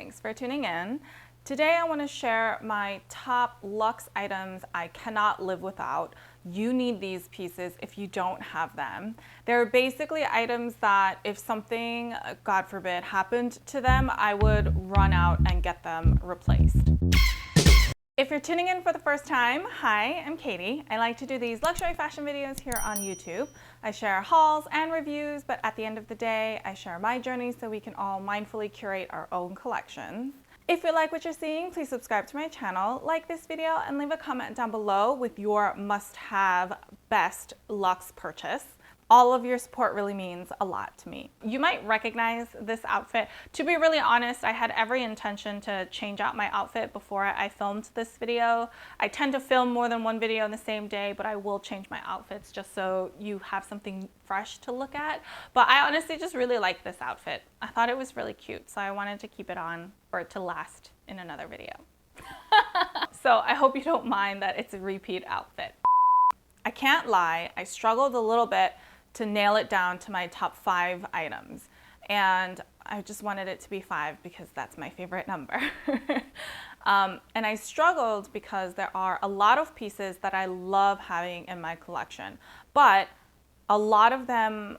Thanks for tuning in. Today I want to share my top Luxe items I cannot live without. You need these pieces if you don't have them. They're basically items that if something, God forbid, happened to them, I would run out and get them replaced. If you're tuning in for the first time, hi, I'm Katie. I like to do these luxury fashion videos here on YouTube. I share hauls and reviews, but at the end of the day, I share my journey so we can all mindfully curate our own collections. If you like what you're seeing, please subscribe to my channel, like this video, and leave a comment down below with your must-have best Luxe purchase. All of your support really means a lot to me. You might recognize this outfit. To be really honest, I had every intention to change out my outfit before I filmed this video. I tend to film more than one video in the same day, but I will change my outfits just so you have something fresh to look at. But I honestly just really like this outfit. I thought it was really cute, so I wanted to keep it on for it to last in another video. So I hope you don't mind that it's a repeat outfit. I can't lie, I struggled a little bit to nail it down to my top 5 items. And I just wanted it to be 5 because that's my favorite number. And I struggled because there are a lot of pieces that I love having in my collection, but a lot of them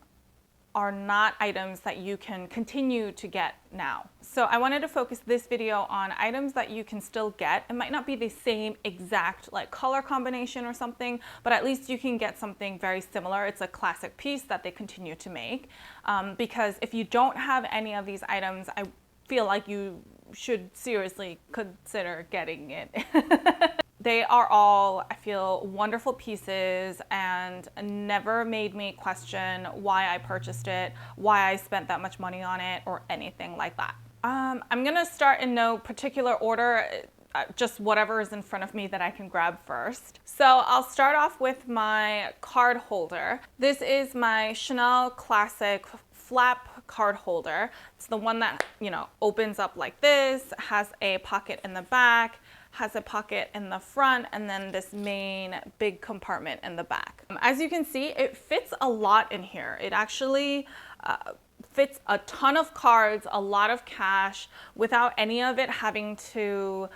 are not items that you can continue to get now. So I wanted to focus this video on items that you can still get. It might not be the same exact like color combination or something, but at least you can get something very similar. It's a classic piece that they continue to make. Because if you don't have any of these items, I feel like you should seriously consider getting it. They are all, I feel, wonderful pieces and never made me question why I purchased it, why I spent that much money on it, or anything like that. I'm gonna start in no particular order, just whatever is in front of me that I can grab first. So I'll start off with my card holder. This is my Chanel Classic flap card holder. It's the one that, you know, opens up like this, has a pocket in the back, has a pocket in the front, and then this main big compartment in the back. As you can see, it fits a lot in here. It actually fits a ton of cards, a lot of cash, without any of it having to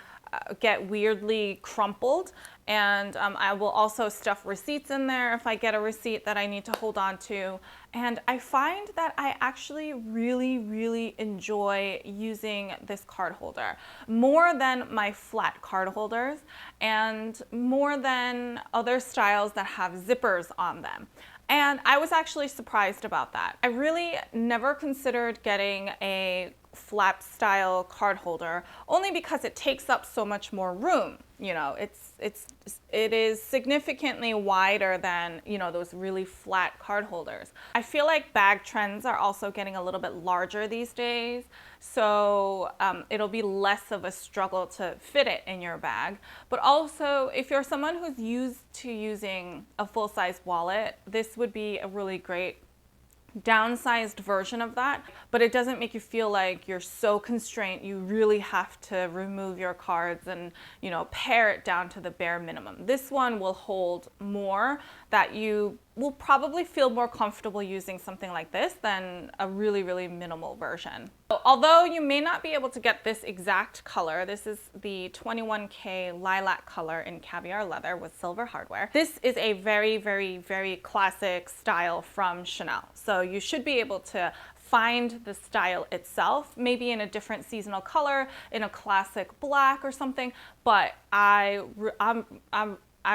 get weirdly crumpled. And I will also stuff receipts in there if I get a receipt that I need to hold on to. And I find that I actually really enjoy using this card holder more than my flat card holders and more than other styles that have zippers on them. And I was actually surprised about that. I really never considered getting a flap style card holder only because it takes up so much more room. You know, it is significantly wider than, you know, those really flat card holders. I feel like bag trends are also getting a little bit larger these days, so it'll be less of a struggle to fit it in your bag. But also, if you're someone who's used to using a full-size wallet, this would be a really great downsized version of that, but it doesn't make you feel like you're so constrained you really have to remove your cards and, you know, pare it down to the bare minimum. This one will hold more, that you will probably feel more comfortable using something like this than a really minimal version. So, although you may not be able to get this exact color, this is the 21K lilac color in caviar leather with silver hardware. This is a very classic style from Chanel. So you should be able to find the style itself, maybe in a different seasonal color, in a classic black or something, but I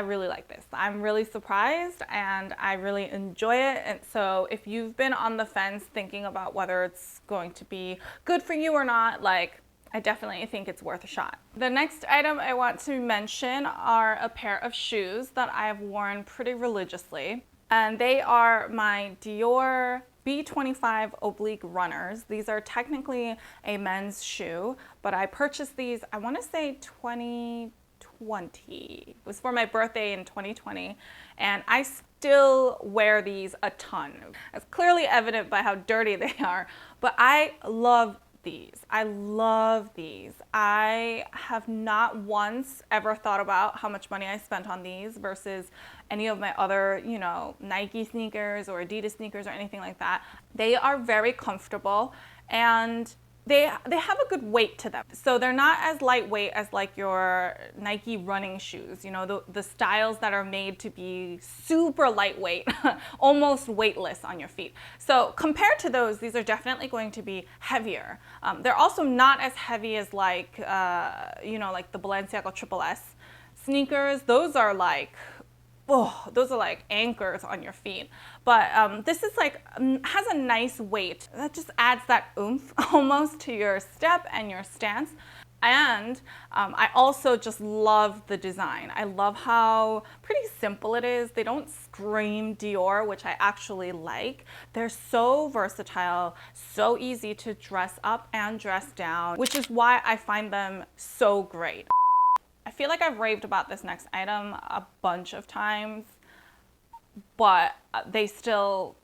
really like this. I'm really surprised and I really enjoy it. And so if you've been on the fence thinking about whether it's going to be good for you or not, like, I definitely think it's worth a shot. The next item I want to mention are a pair of shoes that I have worn pretty religiously. And they are my Dior B25 oblique runners. These are technically a men's shoe, but I purchased these, I want to say 2020. It was for my birthday in 2020, and I still wear these a ton. It's clearly evident by how dirty they are, but I love these. I love these. I have not once ever thought about how much money I spent on these versus any of my other, you know, Nike sneakers or Adidas sneakers or anything like that. They are very comfortable, and they have a good weight to them. So they're not as lightweight as like your Nike running shoes, you know, the styles that are made to be super lightweight, almost weightless on your feet. So compared to those, these are definitely going to be heavier. They're also not as heavy as like, you know, like the Balenciaga Triple S sneakers. Those are like, oh, those are like anchors on your feet. But this is like, has a nice weight. That just adds that oomph almost to your step and your stance. And I also just love the design. I love how pretty simple it is. They don't scream Dior, which I actually like. They're so versatile, so easy to dress up and dress down, which is why I find them so great. I feel like I've raved about this next item a bunch of times, but they still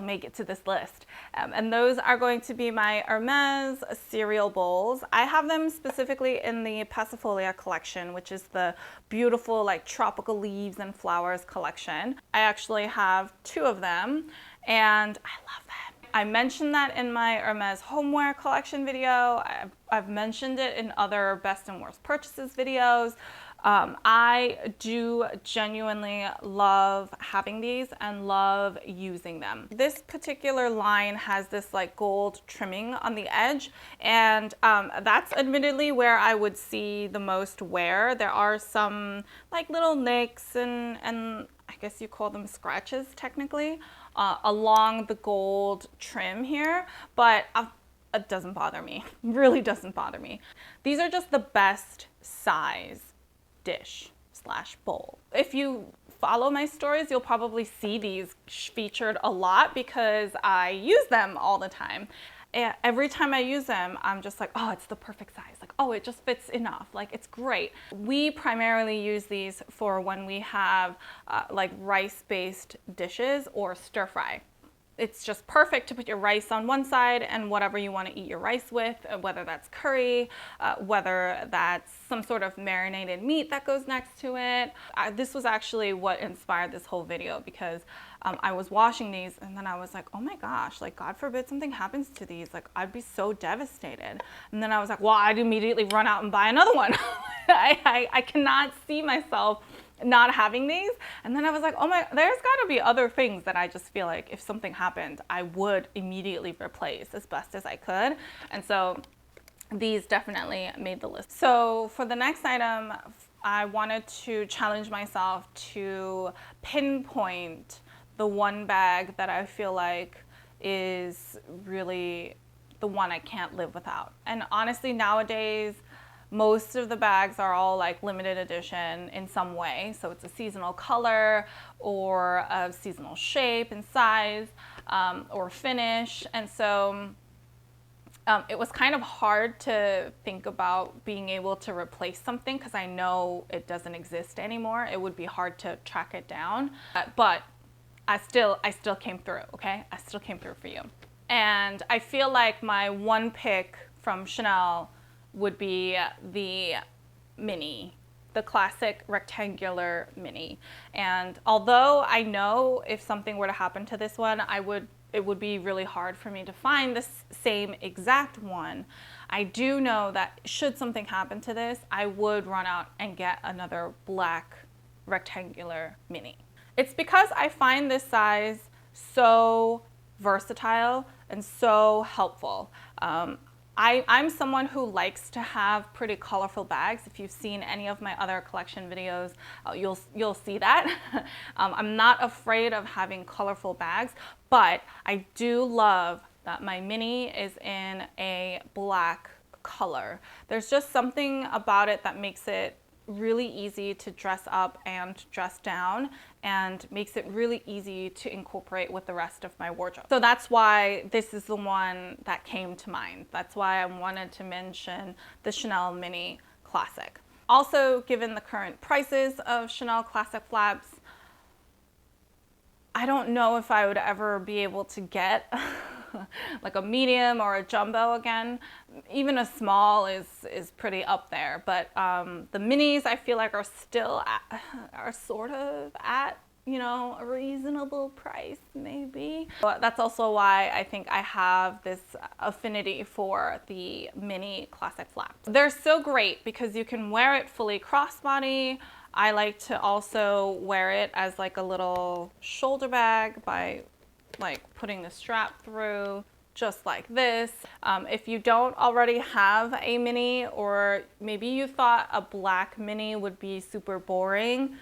make it to this list. And those are going to be my Hermes cereal bowls. I have them specifically in the Passifolia collection, which is the beautiful like tropical leaves and flowers collection. I actually have 2 of them and I love them. I mentioned that in my Hermes homeware collection video. I've mentioned it in other best and worst purchases videos. I do genuinely love having these and love using them. This particular line has this like gold trimming on the edge, and that's admittedly where I would see the most wear. There are some like little nicks and I guess you call them scratches technically, along the gold trim here, but it doesn't bother me. Really doesn't bother me. These are just the best size dish / bowl. If you follow my stories, you'll probably see these featured a lot because I use them all the time. Every time I use them, I'm just like, oh, it's the perfect size. Like, oh, it just fits enough. Like, it's great. We primarily use these for when we have like rice-based dishes or stir fry. It's just perfect to put your rice on one side and whatever you want to eat your rice with, whether that's curry, whether that's some sort of marinated meat that goes next to it. This was actually what inspired this whole video because I was washing these and then I was like, oh my gosh, like God forbid something happens to these. Like I'd be so devastated. And then I was like, well, I'd immediately run out and buy another one. I cannot see myself not having these. And then I was like, oh my, there's got to be other things that I just feel like if something happened, I would immediately replace as best as I could. And so these definitely made the list. So for the next item, I wanted to challenge myself to pinpoint the one bag that I feel like is really the one I can't live without. And honestly, nowadays, most of the bags are all like limited edition in some way. So it's a seasonal color or a seasonal shape and size or finish. And so it was kind of hard to think about being able to replace something because I know it doesn't exist anymore. It would be hard to track it down. But I still came through, okay? I still came through for you. And I feel like my one pick from Chanel would be the mini, the classic rectangular mini. And although I know if something were to happen to this one, it would be really hard for me to find this same exact one. I do know that should something happen to this, I would run out and get another black rectangular mini. It's because I find this size so versatile and so helpful. I'm someone who likes to have pretty colorful bags. If you've seen any of my other collection videos, you'll see that. I'm not afraid of having colorful bags, but I do love that my mini is in a black color. There's just something about it that makes it really easy to dress up and dress down and makes it really easy to incorporate with the rest of my wardrobe. So that's why this is the one that came to mind. That's why I wanted to mention the Chanel Mini Classic. Also, given the current prices of Chanel Classic flaps, I don't know if I would ever be able to get like a medium or a jumbo again. Even a small is pretty up there, but the minis I feel like are still are sort of at you know, a reasonable price maybe. But that's also why I think I have this affinity for the mini classic flap. They're so great because you can wear it fully crossbody. I like to also wear it as like a little shoulder bag by like putting the strap through just like this. If you don't already have a mini, or maybe you thought a black mini would be super boring,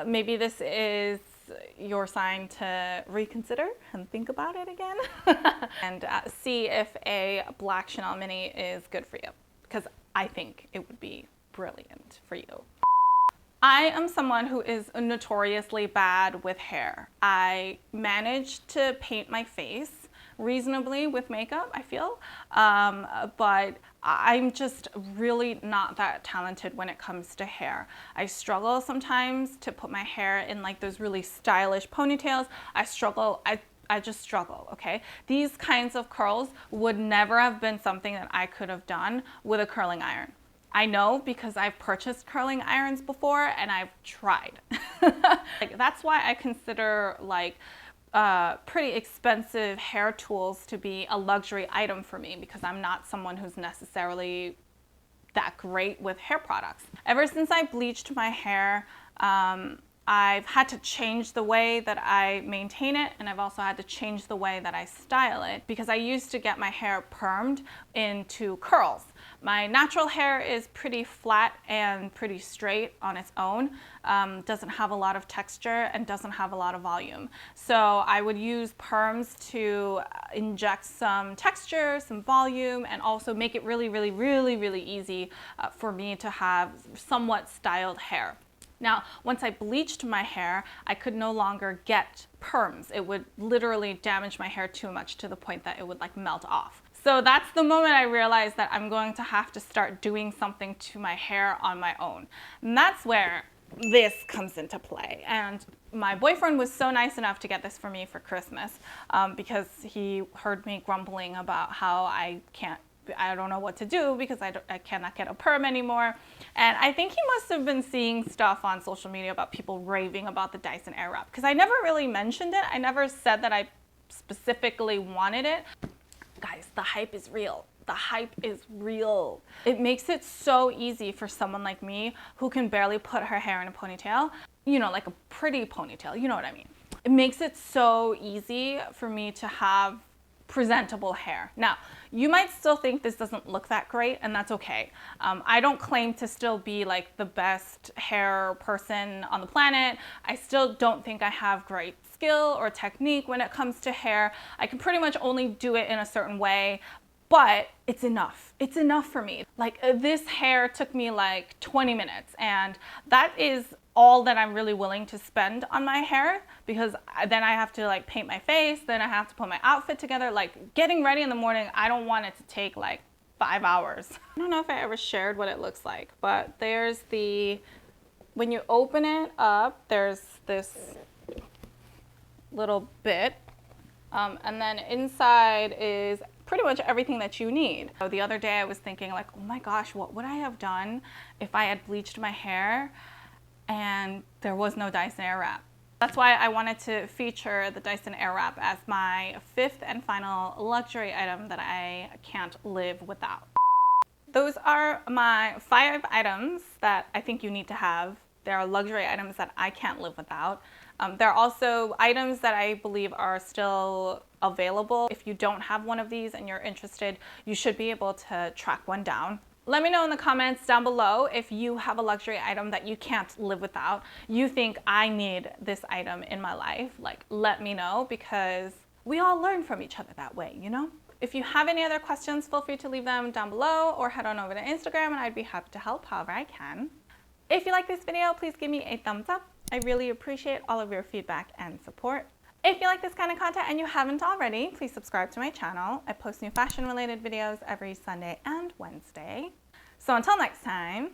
maybe this is your sign to reconsider and think about it again and see if a black Chanel mini is good for you, because I think it would be brilliant for you. I am someone who is notoriously bad with hair. I managed to paint my face reasonably with makeup, I feel, but I'm just really not that talented when it comes to hair. I struggle sometimes to put my hair in like those really stylish ponytails. I just struggle, okay? These kinds of curls would never have been something that I could have done with a curling iron. I know because I've purchased curling irons before and I've tried. Like, that's why I consider like pretty expensive hair tools to be a luxury item for me, because I'm not someone who's necessarily that great with hair products. Ever since I bleached my hair, I've had to change the way that I maintain it, and I've also had to change the way that I style it, because I used to get my hair permed into curls. My natural hair is pretty flat and pretty straight on its own, doesn't have a lot of texture and doesn't have a lot of volume. So I would use perms to inject some texture, some volume, and also make it really, really, really, really easy for me to have somewhat styled hair. Now, once I bleached my hair, I could no longer get perms. It would literally damage my hair too much, to the point that it would like melt off. So that's the moment I realized that I'm going to have to start doing something to my hair on my own. And that's where this comes into play. And my boyfriend was so nice enough to get this for me for Christmas, because he heard me grumbling about how I don't know what to do because I cannot get a perm anymore. And I think he must have been seeing stuff on social media about people raving about the Dyson Airwrap, because I never really mentioned it. I never said that I specifically wanted it. Guys, the hype is real. The hype is real. It makes it so easy for someone like me who can barely put her hair in a ponytail, you know, like a pretty ponytail, you know what I mean. It makes it so easy for me to have presentable hair. Now, you might still think this doesn't look that great, and that's okay. I don't claim to still be like the best hair person on the planet. I still don't think I have great skill or technique when it comes to hair. I can pretty much only do it in a certain way, but it's enough. It's enough for me. Like, this hair took me like 20 minutes, and that is all that I'm really willing to spend on my hair, because then I have to like paint my face, then I have to put my outfit together. Like, getting ready in the morning, I don't want it to take like 5 hours. I don't know if I ever shared what it looks like, but there's when you open it up, there's this little bit, and then inside is pretty much everything that you need. So the other day I was thinking like, oh my gosh, what would I have done if I had bleached my hair and there was no Dyson Airwrap? That's why I wanted to feature the Dyson Airwrap as my 5th and final luxury item that I can't live without. Those are my 5 items that I think you need to have. There are luxury items that I can't live without. There are also items that I believe are still available. If you don't have one of these and you're interested, you should be able to track one down. Let me know in the comments down below if you have a luxury item that you can't live without. You think I need this item in my life. Like, let me know, because we all learn from each other that way, you know? If you have any other questions, feel free to leave them down below or head on over to Instagram and I'd be happy to help however I can. If you like this video, please give me a thumbs up. I really appreciate all of your feedback and support. If you like this kind of content and you haven't already, please subscribe to my channel. I post new fashion related videos every Sunday and Wednesday. So until next time,